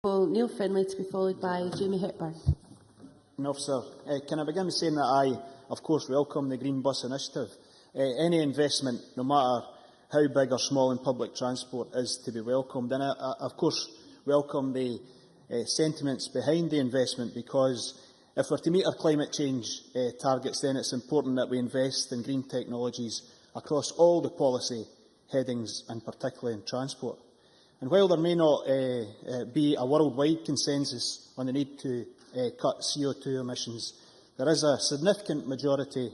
Neil Findlay, to be followed by Jamie Hepburn. Officer, can I begin by saying that I, of course, welcome the Green Bus Initiative. Any investment, no matter how big or small in public transport, is to be welcomed. And I of course, welcome the sentiments behind the investment, because if we're to meet our climate change targets, then it's important that we invest in green technologies across all the policy headings, and particularly in transport. And while there may not be a worldwide consensus on the need to cut CO2 emissions, there is a significant majority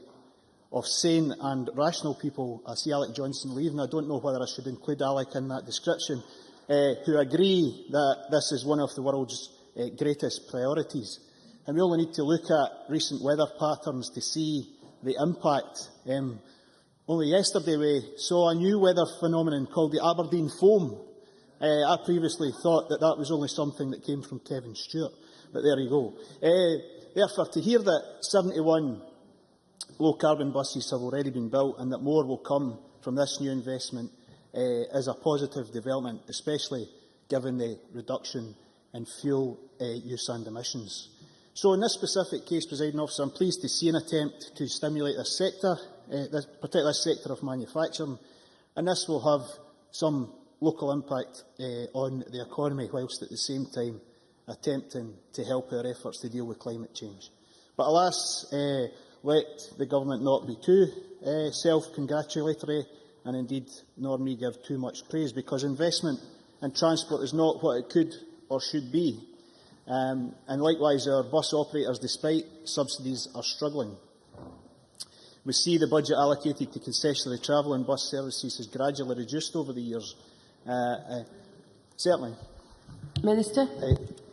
of sane and rational people. I see Alec Johnson leaving. I don't know whether I should include Alec in that description, who agree that this is one of the world's greatest priorities. And we only need to look at recent weather patterns to see the impact. Only yesterday we saw a new weather phenomenon called the Aberdeen foam. I previously thought that that was only something that came from Kevin Stewart, but there you go. Therefore, to hear that 71 low-carbon buses have already been built and that more will come from this new investment is a positive development, especially given the reduction in fuel use and emissions. So in this specific case, Presiding Officer, I'm pleased to see an attempt to stimulate this sector, particularly this sector of manufacturing, and this will have some local impact on the economy, whilst at the same time attempting to help our efforts to deal with climate change. But alas, let the government not be too self-congratulatory, and indeed nor me give too much praise, because investment in transport is not what it could or should be. And likewise, our bus operators, despite subsidies, are struggling. We see the budget allocated to concessionary travel and bus services has gradually reduced over the years. Certainly. Minister.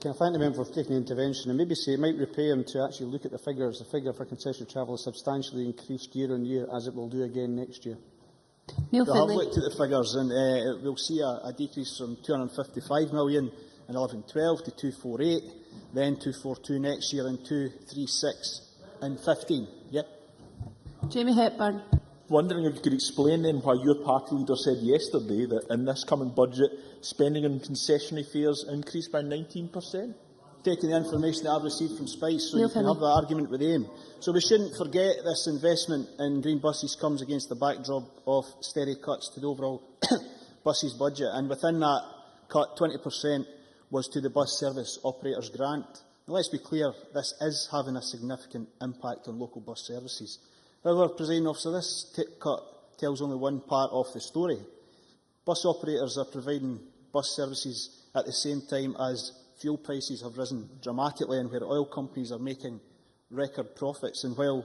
Can I thank the member for taking the intervention and maybe say it might repay him to actually look at the figures. The figure for concessionary travel has substantially increased year on year, as it will do again next year. Neil Findlay. We have looked at the figures, and we'll see a decrease from £255 million in 11-12 to 248, then 242 next year, and 236 in 15. Yep. Jamie Hepburn. Wondering if you could explain then why your party leader said yesterday that in this coming budget, spending on concessionary fares increased by 19%? Taking the information that I've received from Spice, so you can have that argument with AIM. So we shouldn't forget this investment in green buses comes against the backdrop of steady cuts to the overall buses budget, and within that cut, 20% was to the bus service operators grant. And let's be clear, this is having a significant impact on local bus services. However, Presiding Officer, this cut tells only one part of the story. Bus operators are providing bus services at the same time as fuel prices have risen dramatically and where oil companies are making record profits. And while,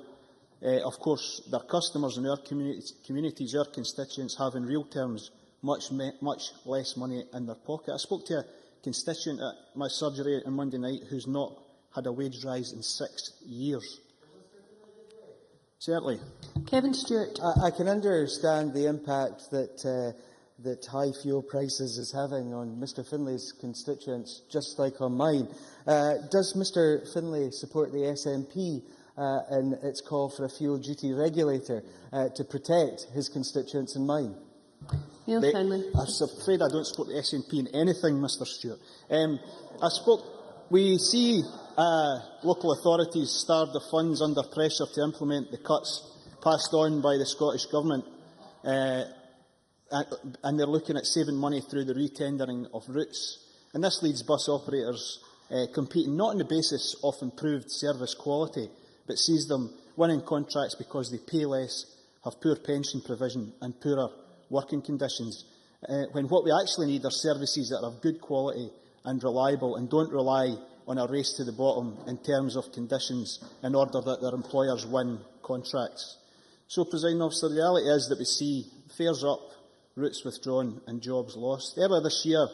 of course, their customers and our communities, our constituents, have in real terms much less money in their pocket. I spoke to a constituent at my surgery on Monday night who's not had a wage rise in 6 years. Certainly. Kevin Stewart. I can understand the impact that high fuel prices is having on Mr Findlay's constituents, just like on mine. Does Mr Findlay support the SNP in its call for a fuel duty regulator to protect his constituents and mine? Neil Findlay. I'm afraid I don't support the SNP in anything, Mr Stewart. We see local authorities starved of funds under pressure to implement the cuts passed on by the Scottish Government, and they're looking at saving money through the retendering of routes. And this leads bus operators competing not on the basis of improved service quality, but sees them winning contracts because they pay less, have poor pension provision and poorer working conditions, when what we actually need are services that are of good quality and reliable and don't rely on a race to the bottom in terms of conditions in order that their employers win contracts. So, Presiding Officer, the reality is that we see fares up, routes withdrawn and jobs lost. Earlier this year,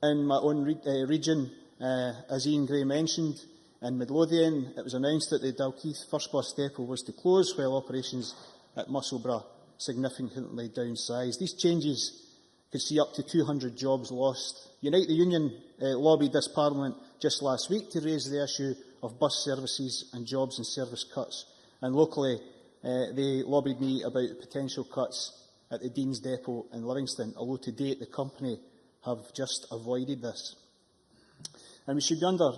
in my own region, as Ian Gray mentioned, in Midlothian, it was announced that the Dalkeith First Bus Depot was to close, while operations at Musselburgh significantly downsized. These changes could see up to 200 jobs lost. Unite the Union lobbied this Parliament just last week to raise the issue of bus services and jobs and service cuts. And locally, they lobbied me about potential cuts at the Dean's Depot in Livingston, although to date the company have just avoided this. and we should be under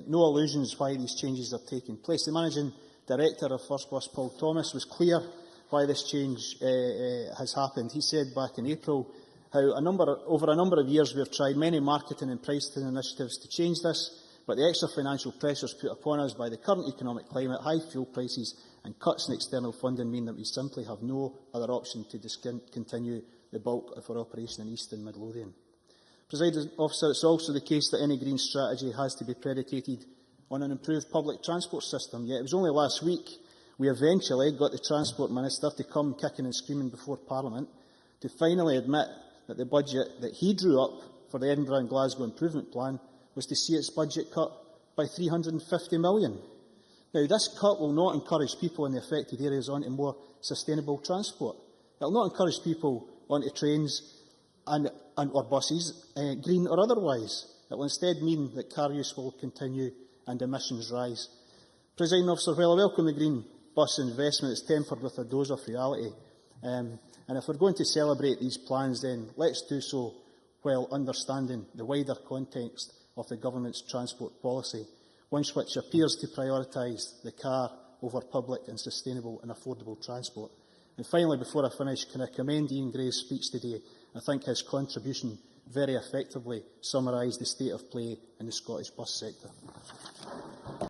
no illusions why these changes are taking place. The Managing Director of First Bus, Paul Thomas, was clear why this change has happened. He said back in April how over a number of years we have tried many marketing and pricing initiatives to change this, but the extra financial pressures put upon us by the current economic climate, high fuel prices and cuts in external funding mean that we simply have no other option to discontinue the bulk of our operation in East and Midlothian. Presiding Officer, it's also the case that any green strategy has to be predicated on an improved public transport system, yet it was only last week we eventually got the Transport Minister to come kicking and screaming before Parliament to finally admit that the budget that he drew up for the Edinburgh and Glasgow Improvement Plan was to see its budget cut by £350 million. Now, this cut will not encourage people in the affected areas onto more sustainable transport. It will not encourage people onto trains or buses, green or otherwise. It will instead mean that car use will continue and emissions rise. Presiding Officer, while I welcome the green bus investment, it's tempered with a dose of reality. And if we're going to celebrate these plans, then let's do so while understanding the wider context of the Government's transport policy, one which appears to prioritise the car over public and sustainable and affordable transport. And finally, before I finish, can I commend Ian Gray's speech today? I think his contribution very effectively summarised the state of play in the Scottish bus sector.